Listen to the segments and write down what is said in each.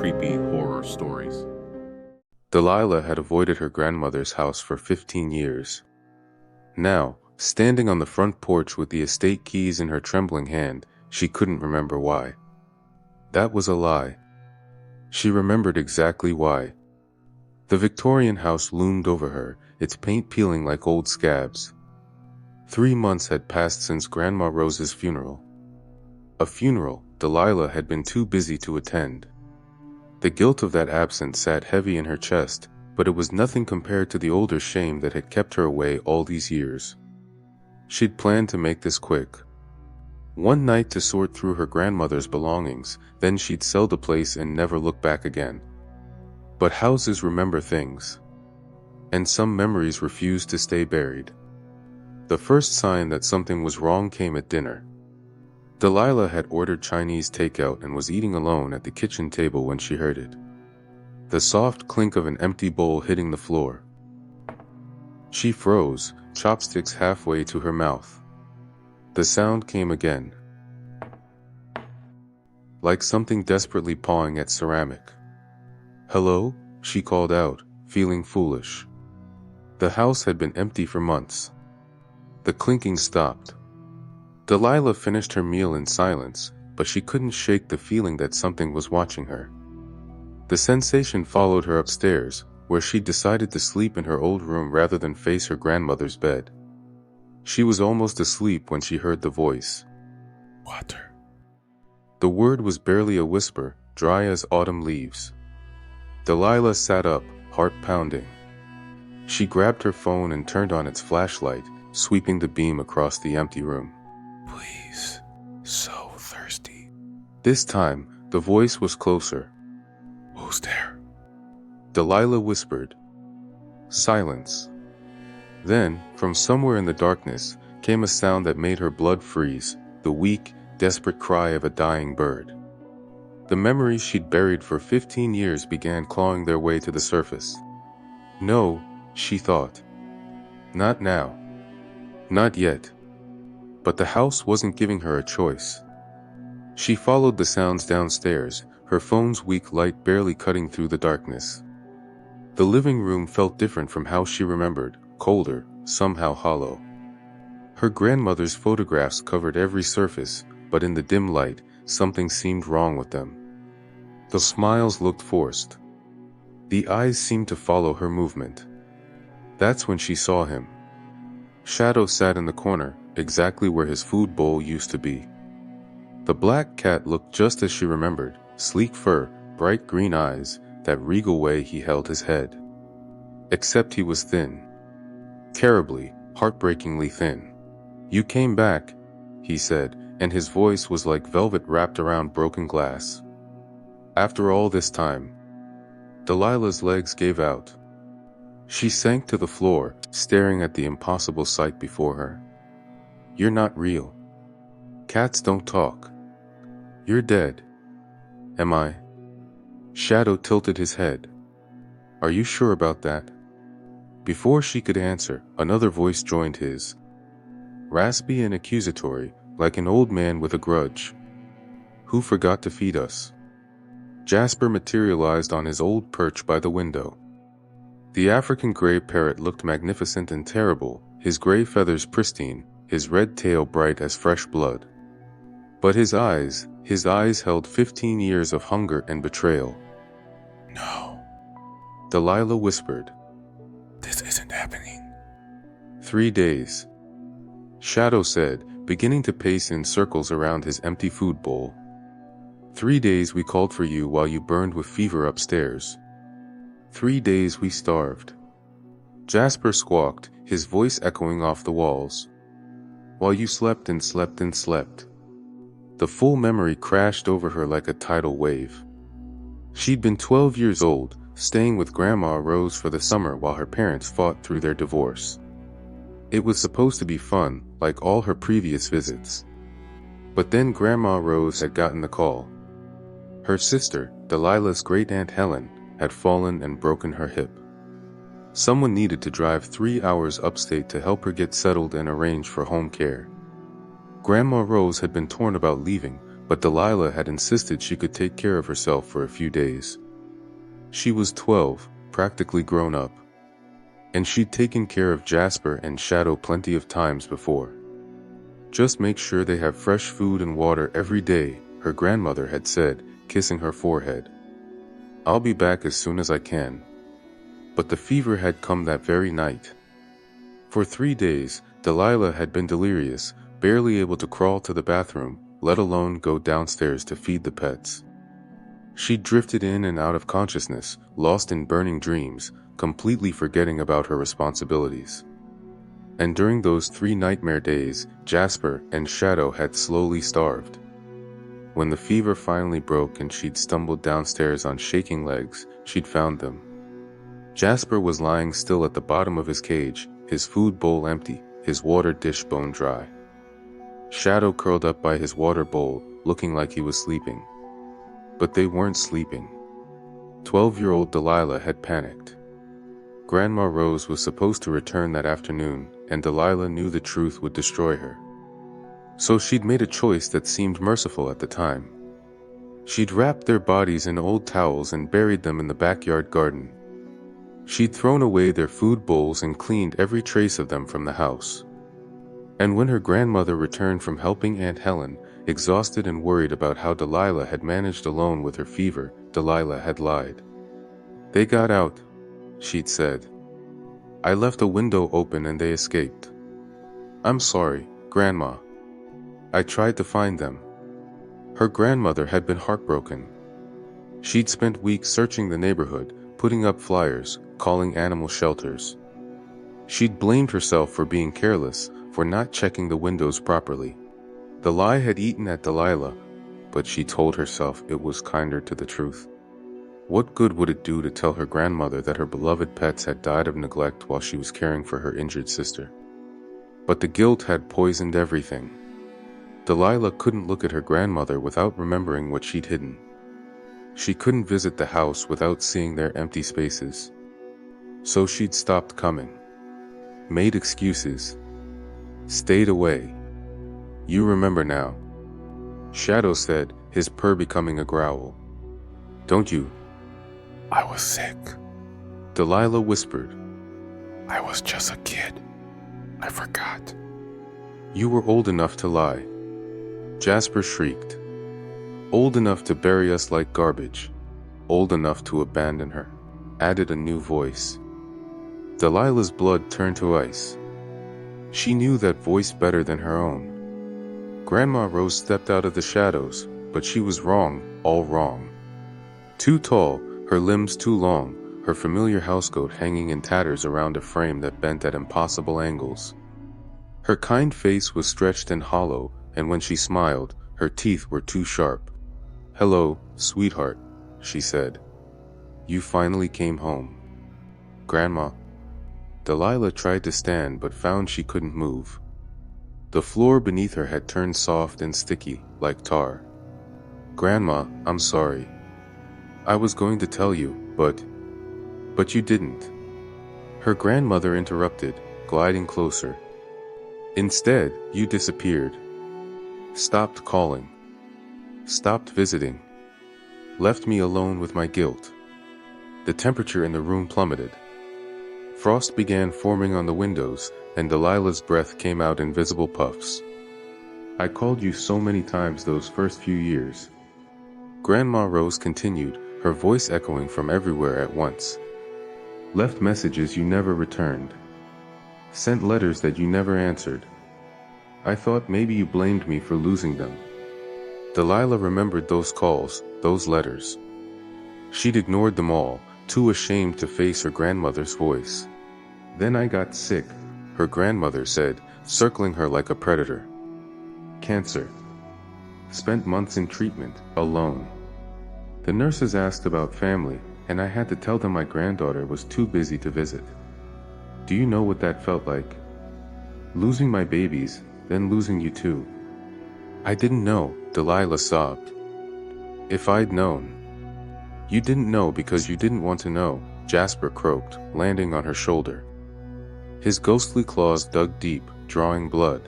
creepy horror stories. Delilah had avoided her grandmother's house for 15 years. Now, standing on the front porch with the estate keys in her trembling hand, she couldn't remember why. That was a lie. She remembered exactly why. The Victorian house loomed over her, its paint peeling like old scabs. 3 months had passed since Grandma Rose's funeral. A funeral Delilah had been too busy to attend. The guilt of that absence sat heavy in her chest, but it was nothing compared to the older shame that had kept her away all these years. She'd planned to make this quick. One night to sort through her grandmother's belongings, then she'd sell the place and never look back again. But houses remember things. And some memories refuse to stay buried. The first sign that something was wrong came at dinner. Delilah had ordered Chinese takeout and was eating alone at the kitchen table when she heard it. The soft clink of an empty bowl hitting the floor. She froze, chopsticks halfway to her mouth. The sound came again. Like something desperately pawing at ceramic. "Hello?" she called out, feeling foolish. The house had been empty for months. The clinking stopped. Delilah finished her meal in silence, but she couldn't shake the feeling that something was watching her. The sensation followed her upstairs, where she decided to sleep in her old room rather than face her grandmother's bed. She was almost asleep when she heard the voice. "Water." The word was barely a whisper, dry as autumn leaves. Delilah sat up, heart pounding. She grabbed her phone and turned on its flashlight, sweeping the beam across the empty room. "Please. So thirsty." This time, the voice was closer. "Who's there?" Delilah whispered. Silence. Then, from somewhere in the darkness, came a sound that made her blood freeze, the weak, desperate cry of a dying bird. The memories she'd buried for 15 years began clawing their way to the surface. No, she thought. Not now. Not yet. But the house wasn't giving her a choice. She followed the sounds downstairs, her phone's weak light barely cutting through the darkness. The living room felt different from how she remembered, colder, somehow hollow. Her grandmother's photographs covered every surface, but in the dim light, something seemed wrong with them. The smiles looked forced. The eyes seemed to follow her movement. That's when she saw him. Shadow sat in the corner, exactly where his food bowl used to be. The black cat looked just as she remembered, sleek fur, bright green eyes, that regal way he held his head. Except he was thin. Terribly, heartbreakingly thin. "You came back," he said, and his voice was like velvet wrapped around broken glass. After all this time. Delilah's legs gave out. She sank to the floor, staring at the impossible sight before her. "You're not real. Cats don't talk. You're dead." "Am I?" Shadow tilted his head. "Are you sure about that?" Before she could answer, another voice joined his. Raspy and accusatory, like an old man with a grudge. "Who forgot to feed us?" Jasper materialized on his old perch by the window. The African gray parrot looked magnificent and terrible, his gray feathers pristine, his red tail bright as fresh blood. But his eyes held 15 years of hunger and betrayal. "No. Delilah whispered. This isn't happening." 3 days. Shadow said, beginning to pace in circles around his empty food bowl. 3 days we called for you while you burned with fever upstairs. 3 days we starved. Jasper squawked, his voice echoing off the walls. While you slept and slept and slept. The full memory crashed over her like a tidal wave. She'd been 12 years old, staying with Grandma Rose for the summer while her parents fought through their divorce. It was supposed to be fun, like all her previous visits. But then Grandma Rose had gotten the call. Her sister, Delilah's great-aunt Helen, had fallen and broken her hip. Someone needed to drive 3 hours upstate to help her get settled and arrange for home care. Grandma Rose had been torn about leaving, but Delilah had insisted she could take care of herself for a few days. She was 12, practically grown up, and she'd taken care of Jasper and Shadow plenty of times before. Just make sure they have fresh food and water every day, her grandmother had said, kissing her forehead. I'll be back as soon as I can. But the fever had come that very night. For 3 days, Delilah had been delirious, barely able to crawl to the bathroom, let alone go downstairs to feed the pets. She drifted in and out of consciousness, lost in burning dreams, completely forgetting about her responsibilities. And during those 3 nightmare days, Jasper and Shadow had slowly starved. When the fever finally broke and she'd stumbled downstairs on shaking legs, she'd found them. Jasper was lying still at the bottom of his cage, his food bowl empty, his water dish bone dry. Shadow curled up by his water bowl, looking like he was sleeping. But they weren't sleeping. 12-year-old Delilah had panicked. Grandma Rose was supposed to return that afternoon, and Delilah knew the truth would destroy her. So she'd made a choice that seemed merciful at the time. She'd wrapped their bodies in old towels and buried them in the backyard garden. She'd thrown away their food bowls and cleaned every trace of them from the house. And when her grandmother returned from helping Aunt Helen, exhausted and worried about how Delilah had managed alone with her fever, Delilah had lied. They got out, she'd said. I left a window open and they escaped. I'm sorry, Grandma. I tried to find them. Her grandmother had been heartbroken. She'd spent weeks searching the neighborhood, putting up flyers, calling animal shelters. She'd blamed herself for being careless, for not checking the windows properly. The lie had eaten at Delilah, but she told herself it was kinder to the truth. What good would it do to tell her grandmother that her beloved pets had died of neglect while she was caring for her injured sister? But the guilt had poisoned everything. Delilah couldn't look at her grandmother without remembering what she'd hidden. She couldn't visit the house without seeing their empty spaces. So she'd stopped coming. Made excuses. Stayed away. You remember now. Shadow said, his purr becoming a growl. Don't you? I was sick. Delilah whispered. I was just a kid. I forgot. You were old enough to lie. Jasper shrieked. Old enough to bury us like garbage. Old enough to abandon her. Added a new voice. Delilah's blood turned to ice. She knew that voice better than her own. Grandma Rose stepped out of the shadows, but she was wrong, all wrong. Too tall, her limbs too long, her familiar housecoat hanging in tatters around a frame that bent at impossible angles. Her kind face was stretched and hollow, and when she smiled, her teeth were too sharp. Hello, sweetheart, she said. You finally came home. Grandma. Delilah tried to stand but found she couldn't move. The floor beneath her had turned soft and sticky, like tar. Grandma, I'm sorry. I was going to tell you, but you didn't. Her grandmother interrupted, gliding closer. Instead, you disappeared. Stopped calling. Stopped visiting. Left me alone with my guilt. The temperature in the room plummeted. Frost began forming on the windows, and Delilah's breath came out in visible puffs. I called you so many times those first few years. Grandma Rose continued, her voice echoing from everywhere at once. Left messages you never returned. Sent letters that you never answered. I thought maybe you blamed me for losing them. Delilah remembered those calls, those letters. She'd ignored them all, too ashamed to face her grandmother's voice. Then I got sick, her grandmother said, circling her like a predator. Cancer. Spent months in treatment, alone. The nurses asked about family, and I had to tell them my granddaughter was too busy to visit. Do you know what that felt like? Losing my babies, then losing you too. I didn't know, Delilah sobbed. If I'd known. You didn't know because you didn't want to know, Jasper croaked, landing on her shoulder. His ghostly claws dug deep, drawing blood.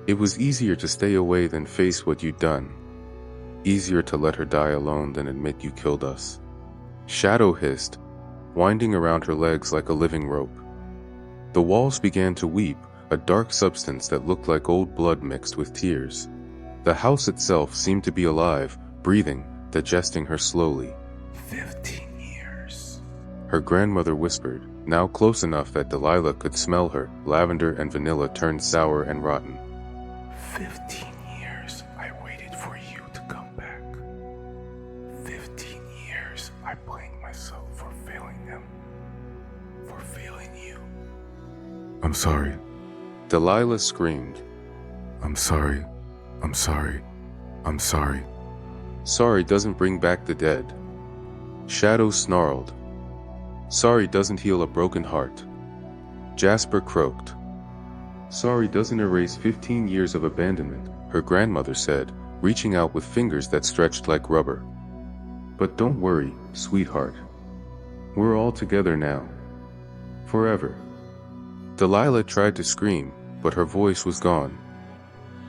It was easier to stay away than face what you'd done. Easier to let her die alone than admit you killed us. Shadow hissed, winding around her legs like a living rope. The walls began to weep, a dark substance that looked like old blood mixed with tears. The house itself seemed to be alive, breathing, digesting her slowly. 15 years. Her grandmother whispered, now close enough that Delilah could smell her. Lavender and vanilla turned sour and rotten. 15 years I waited for you to come back. 15 years I blamed myself for failing them. For failing you. I'm sorry. Delilah screamed. I'm sorry. I'm sorry. I'm sorry. Sorry doesn't bring back the dead. Shadow snarled. Sorry doesn't heal a broken heart. Jasper croaked. Sorry doesn't erase 15 years of abandonment, her grandmother said, reaching out with fingers that stretched like rubber. But don't worry, sweetheart. We're all together now. Forever. Delilah tried to scream, but her voice was gone.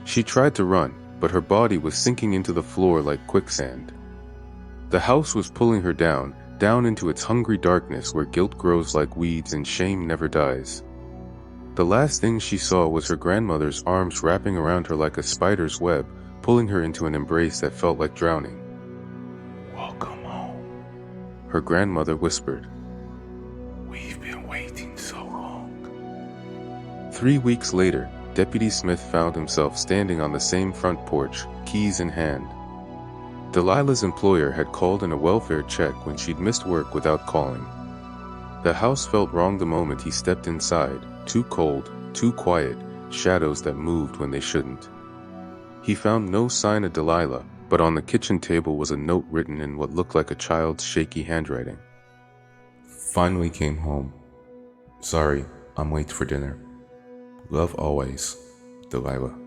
She tried to run, but her body was sinking into the floor like quicksand. The house was pulling her down into its hungry darkness where guilt grows like weeds and shame never dies. The last thing she saw was her grandmother's arms wrapping around her like a spider's web, pulling her into an embrace that felt like drowning. Welcome home, her grandmother whispered. We've been waiting so long. 3 weeks later, Deputy Smith found himself standing on the same front porch, keys in hand. Delilah's employer had called in a welfare check when she'd missed work without calling. The house felt wrong the moment he stepped inside, too cold, too quiet, shadows that moved when they shouldn't. He found no sign of Delilah, but on the kitchen table was a note written in what looked like a child's shaky handwriting. Finally came home. Sorry, I'm late for dinner. Love always, Delilah.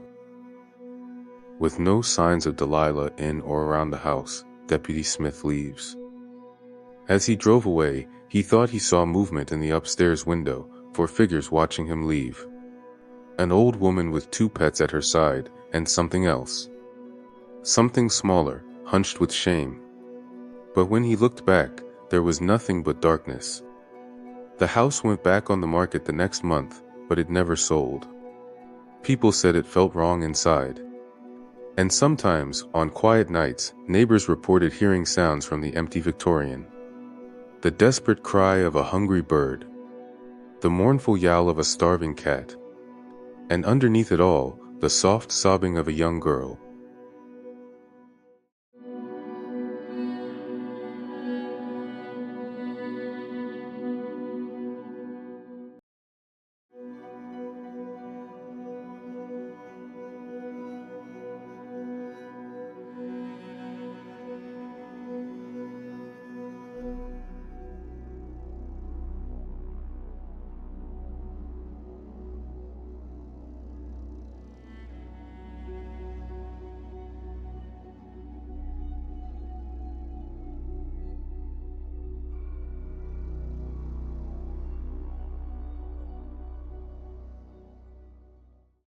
With no signs of Delilah in or around the house, Deputy Smith leaves. As he drove away, he thought he saw movement in the upstairs window, 4 figures watching him leave. An old woman with 2 pets at her side, and something else. Something smaller, hunched with shame. But when he looked back, there was nothing but darkness. The house went back on the market the next month, but it never sold. People said it felt wrong inside. And sometimes, on quiet nights, neighbors reported hearing sounds from the empty Victorian. The desperate cry of a hungry bird. The mournful yowl of a starving cat. And underneath it all, the soft sobbing of a young girl,